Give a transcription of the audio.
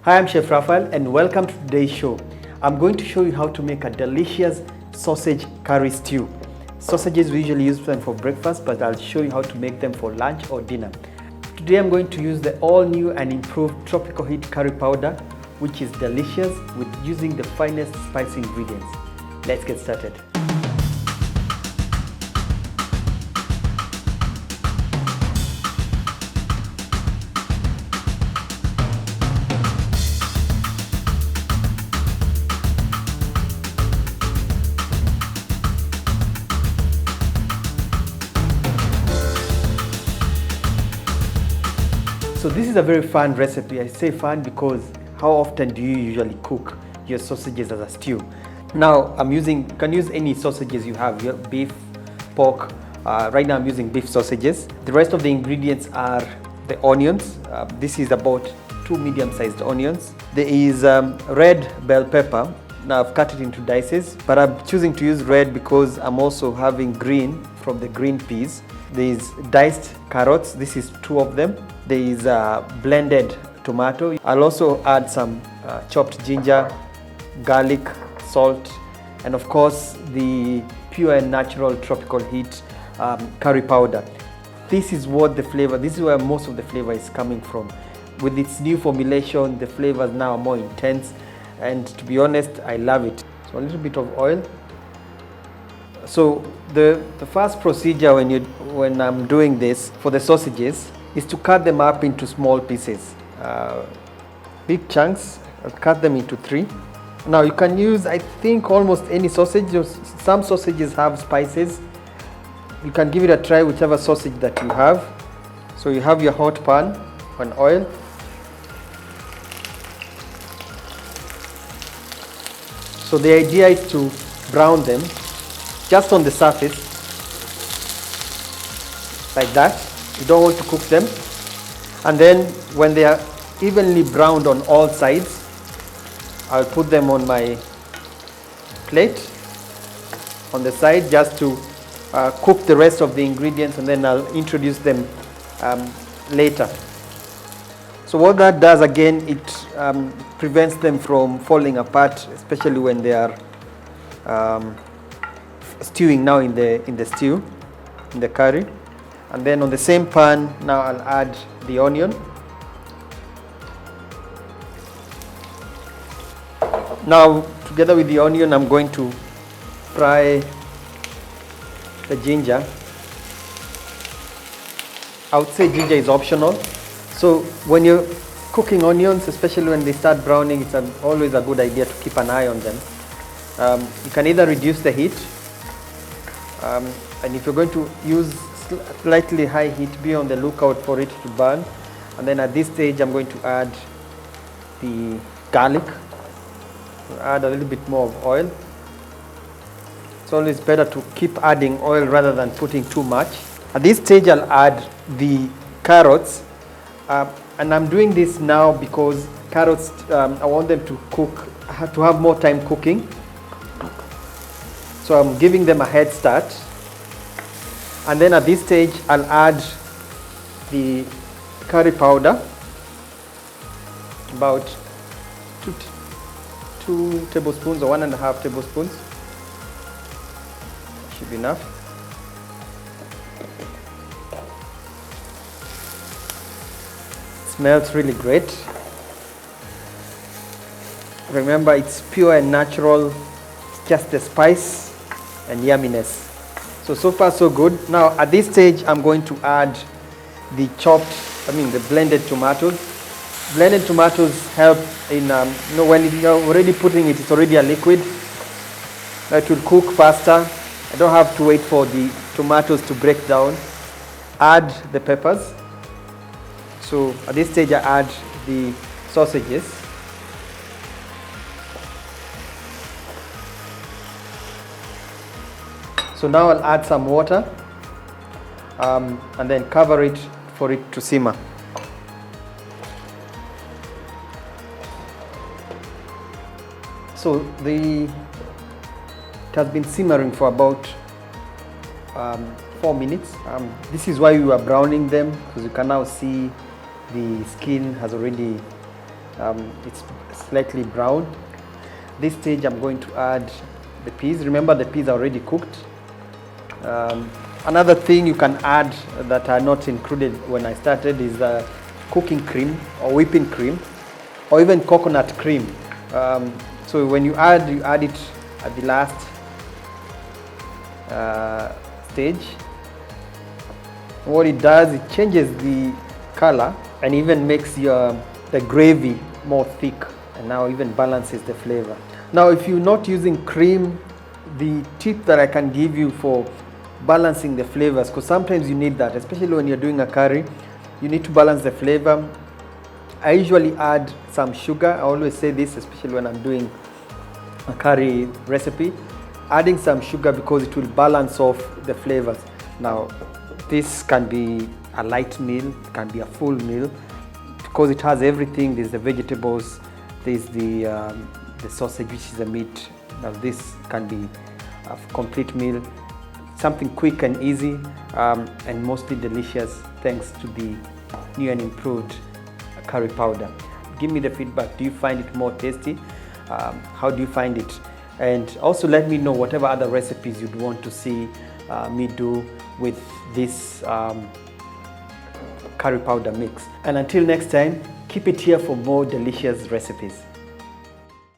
Hi, I'm Chef Raphael and welcome to today's show. I'm going to show you how to make a delicious sausage curry stew. Sausages we usually use them for breakfast, but I'll show you how to make them for lunch or dinner. Today I'm going to use the all new and improved tropical heat curry powder, which is delicious with using the finest spice ingredients. Let's get started. So this is a very fun recipe. I say fun because how often do you usually cook your sausages as a stew? Now you can use any sausages you have, your beef, pork. Right now I'm using beef sausages. The rest of the ingredients are the onions. This is about 2 medium-sized onions. There is red bell pepper. Now I've cut it into dices, but I'm choosing to use red because I'm also having green from the green peas. There is diced carrots. This is 2 of them. There is blended tomato. I'll also add some chopped ginger, garlic, salt, and of course the pure and natural tropical heat curry powder. This is what the flavor, this is where most of the flavor is coming from. With its new formulation, the flavors now are more intense, and to be honest, I love it. So a little bit of oil. So the first procedure when I'm doing this for the sausages is to cut them up into small pieces. Big chunks, I'll cut them into 3. Now you can use, I think, almost any sausage. Some sausages have spices. You can give it a try, whichever sausage that you have. So you have your hot pan on oil. So the idea is to brown them just on the surface, like that. You don't want to cook them. And then when they are evenly browned on all sides, I'll put them on my plate on the side just to cook the rest of the ingredients, and then I'll introduce them later. So what that does, again, it prevents them from falling apart, especially when they are stewing now in the stew, in the curry. And then on the same pan, now I'll add the onion. Now, together with the onion, I'm going to fry the ginger. I would say ginger is optional. So when you're cooking onions, especially when they start browning, it's always a good idea to keep an eye on them. You can either reduce the heat, and if you're going to use slightly high heat, be on the lookout for it to burn. And then at this stage, I'm going to add the garlic. Add a little bit more of oil. It's always better to keep adding oil rather than putting too much. At this stage, I'll add the carrots. And I'm doing this now because carrots, I want them to cook, to have more time cooking. So I'm giving them a head start. And then at this stage, I'll add the curry powder, about 2 tablespoons or 1.5 tablespoons. Should be enough. Smells really great. Remember, it's pure and natural, it's just the spice and yumminess. So far so good. Now at this stage, I'm going to add the the blended tomatoes. Blended tomatoes help in, when you're already putting it, it's already a liquid. It will cook faster. I don't have to wait for the tomatoes to break down. Add the peppers. So at this stage, I add the sausages. So now I'll add some water and then cover it for it to simmer. So it has been simmering for about 4 minutes. This is why we were browning them, because you can now see the skin has already It's slightly brown. This stage I'm going to add the peas. Remember, the peas are already cooked. Another thing you can add that are not included when I started is cooking cream or whipping cream or even coconut cream. So when you add it at the last stage. What it does, it changes the color and even makes the gravy more thick, and now even balances the flavor. Now if you're not using cream, the tip that I can give you for balancing the flavors, because sometimes you need that, especially when you're doing a curry, you need to balance the flavor. I usually add some sugar. I always say this, especially when I'm doing a curry recipe, adding some sugar because it will balance off the flavors. Now this can be a light meal, it can be a full meal, because it has everything. There's the vegetables, there's the sausage, which is the meat. Now this can be a complete meal, something quick and easy, and mostly delicious thanks to the new and improved curry powder. Give me the feedback. Do you find it more tasty? How do you find it? And also let me know whatever other recipes you'd want to see me do with this curry powder mix. And until next time, keep it here for more delicious recipes.